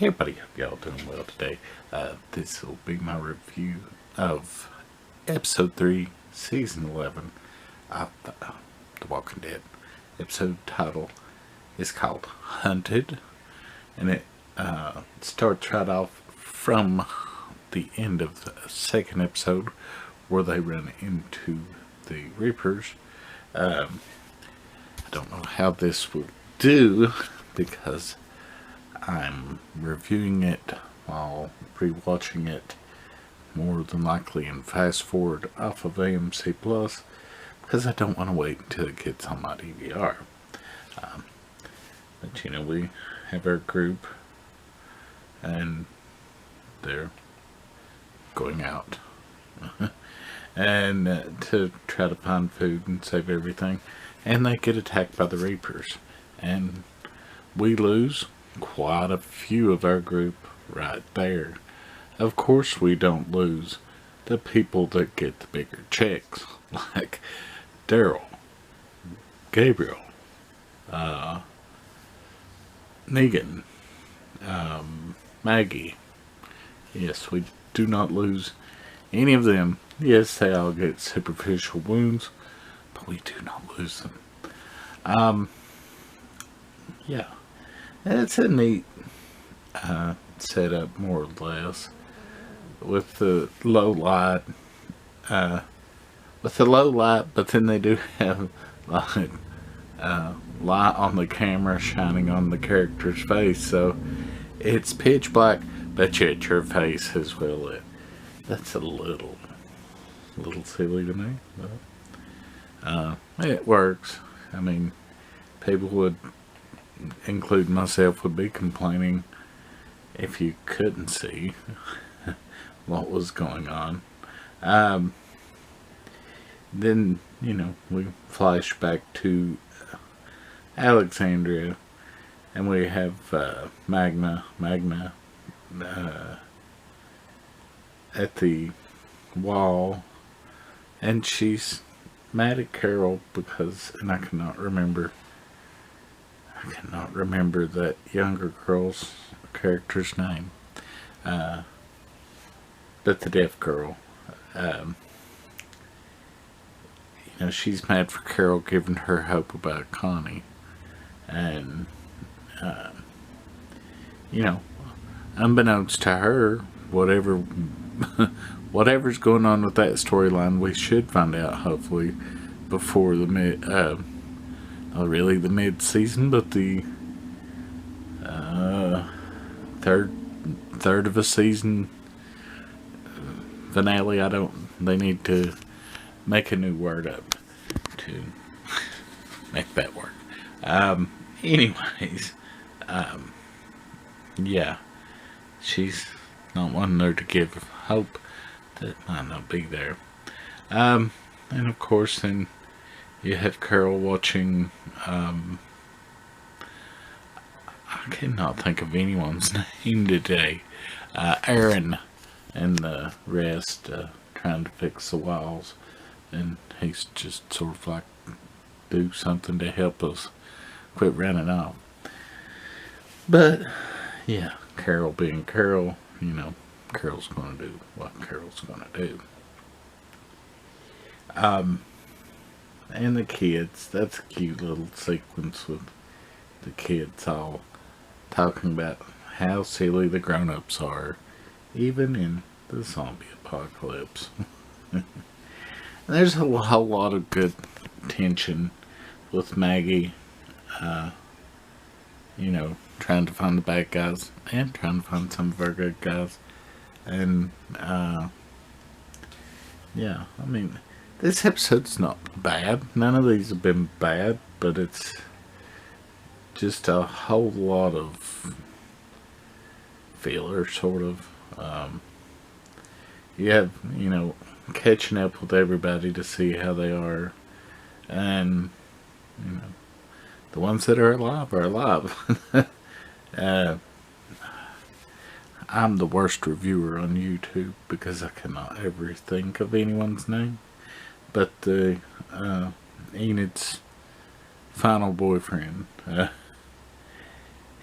Hey everybody, hope y'all doing well today. This will be my review of episode 3, season 11 of The Walking Dead. Episode title is called Hunted, and it starts right off from the end of the second episode where they run into the Reapers. I don't know how this will do because I'm reviewing it while rewatching it more than likely in fast forward off of AMC Plus because I don't want to wait until it gets on my DVR. But you know, we have our group and they're going out and to try to find food and save everything, and they get attacked by the Reapers, and we lose quite a few of our group right there. Of course we don't lose the people that get the bigger checks, like Daryl, Gabriel, Negan, Maggie. Yes, we do not lose any of them. Yes, they all get superficial wounds, but we do not lose them. Yeah. It's a neat setup, more or less, with the low light. But then they do have like light on the camera shining on the character's face, so it's pitch black, but yet your face is well lit. That's a little silly to me, but it works. I mean, people would, including myself, would be complaining if you couldn't see what was going on. Then, you know, we flash back to Alexandria, and we have Magna at the wall, and she's mad at Carol because, and I cannot remember that younger girl's character's name. But the deaf girl. You know, she's mad for Carol giving her hope about Connie. And, you know, unbeknownst to her, whatever's going on with that storyline, we should find out, hopefully, before the not really the mid-season, but the third of a season finale. They need to make a new word up to make that work. Anyways, yeah, she's not wanting her to give hope that might not be there. And of course, then you have Carol watching, I cannot think of anyone's name today. Aaron and the rest trying to fix the walls. And he's just sort of like, do something to help us quit running off. But, yeah, Carol being Carol, you know, Carol's going to do what Carol's going to do. And the kids, that's a cute little sequence with the kids all talking about how silly the grown-ups are, even in the zombie apocalypse. There's a whole lot of good tension with Maggie, you know, trying to find the bad guys and trying to find some of our good guys. And, yeah, I mean, this episode's not bad. None of these have been bad, but it's just a whole lot of filler, sort of. You have, you know, catching up with everybody to see how they are, and, you know, the ones that are alive are alive. I'm the worst reviewer on YouTube because I cannot ever think of anyone's name. But Enid's final boyfriend,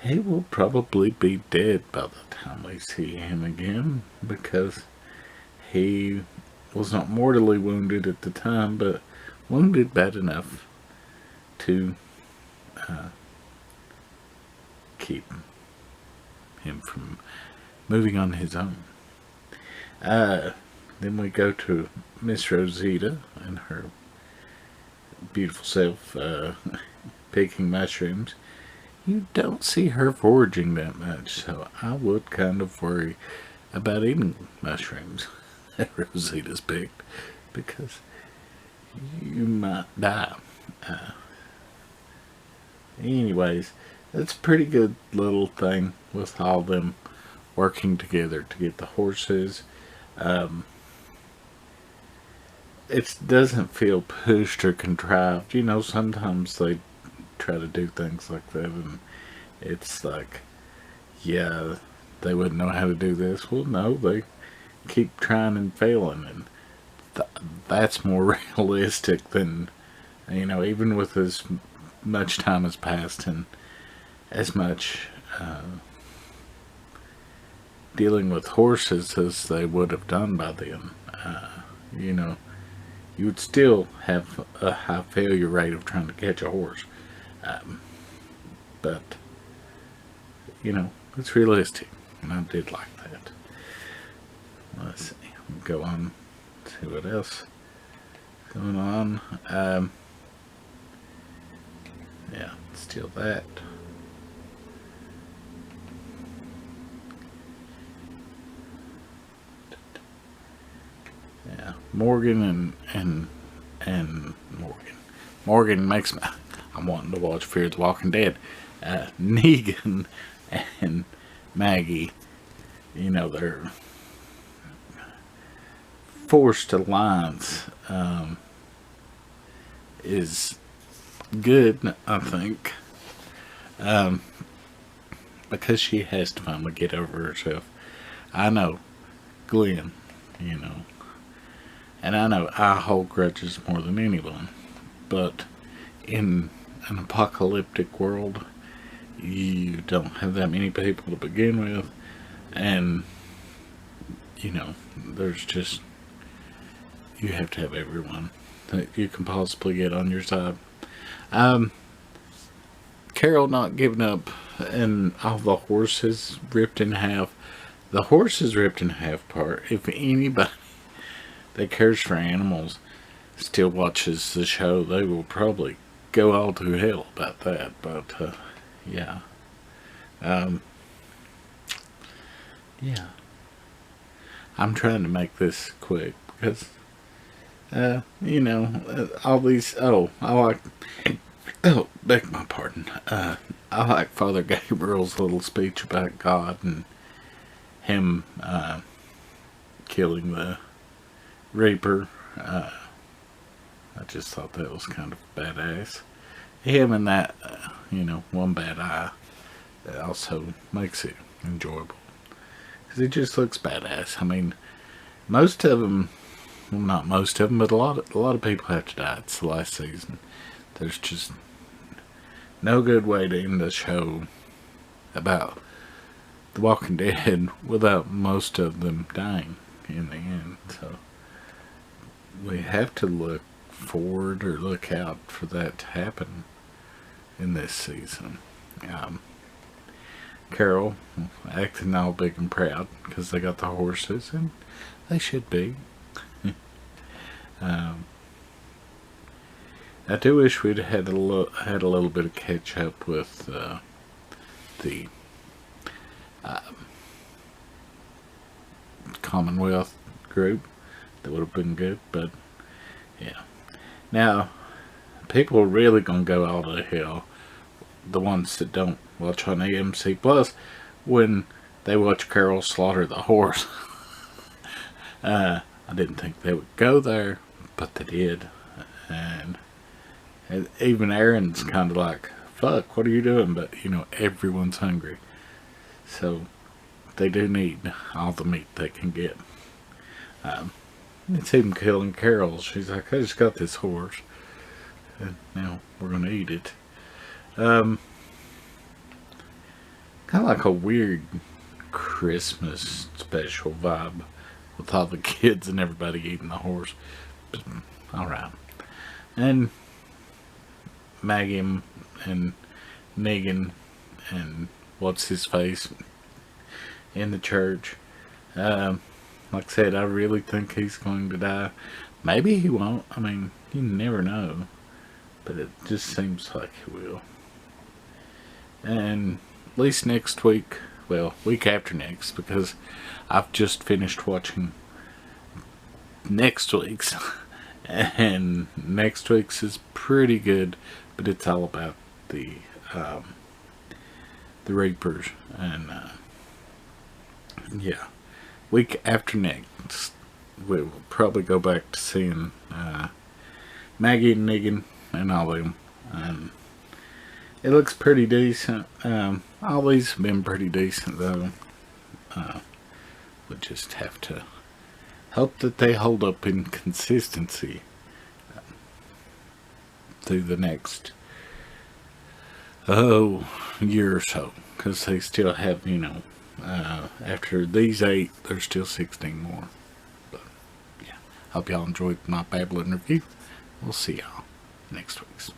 he will probably be dead by the time we see him again, because he was not mortally wounded at the time, but wounded bad enough to keep him from moving on his own. Then we go to Miss Rosita and her beautiful self picking mushrooms. You don't see her foraging that much, so I would kind of worry about eating mushrooms that Rosita's picked, because you might die. Anyways, it's a pretty good little thing with all them working together to get the horses. It doesn't feel pushed or contrived. You know, sometimes they try to do things like that, and it's like, yeah, they wouldn't know how to do this. Well, no, they keep trying and failing, and that's more realistic than, you know, even with as much time has passed and as much dealing with horses as they would have done by then. You know, you would still have a high failure rate of trying to catch a horse. But, you know, it's realistic, and I did like that. Let's see, go on, see what else is going on. Yeah, steal that. Yeah, Morgan and Morgan makes me. I'm wanting to watch Fear the Walking Dead. Negan and Maggie, you know, their forced alliance is good, I think, because she has to finally get over herself. I know Glenn, you know, and I know I hold grudges more than anyone, but in an apocalyptic world, you don't have that many people to begin with, and, you know, there's just, you have to have everyone that you can possibly get on your side. Carol not giving up and all the horses ripped in half. The horses ripped in half part, if anybody that cares for animals still watches the show, they will probably go all to hell about that. But yeah, yeah, I'm trying to make this quick because you know, all these. Oh, I like. Oh, beg my pardon. I like Father Gabriel's little speech about God and him killing the Reaper. I just thought that was kind of badass. Him and that, you know, one bad eye also makes it enjoyable. Because he just looks badass. I mean, most of them, well, not most of them, but a lot of people have to die. It's the last season. There's just no good way to end the show about The Walking Dead without most of them dying in the end. So we have to look forward or look out for that to happen in this season. Carol acting all big and proud because they got the horses, and they should be. I do wish we'd had a little bit of catch up with the Commonwealth group. That would have been good, but yeah. Now, people are really gonna go all to hell, the ones that don't watch on AMC Plus, when they watch Carol slaughter the horse. I didn't think they would go there, but they did, and even Aaron's kind of like, fuck, what are you doing? But, you know, everyone's hungry. So, they do need all the meat they can get. It's him killing Carol. She's like, I just got this horse, and now we're going to eat it. kind of like a weird Christmas special vibe with all the kids and everybody eating the horse. But, all right, and Maggie and Negan and what's his face in the church. Like I said, I really think he's going to die. Maybe he won't. I mean, you never know. But it just seems like he will. And at least next week, well, week after next, because I've just finished watching next week's. And next week's is pretty good, but it's all about the Reapers. And yeah, week after next, we will probably go back to seeing Maggie and Negan and all of them. And it looks pretty decent. All these have been pretty decent though. We just have to hope that they hold up in consistency through the next year or so, because they still have, after these 8 there's still 16 more. But yeah, hope y'all enjoyed my babbling review. We'll see y'all next week's.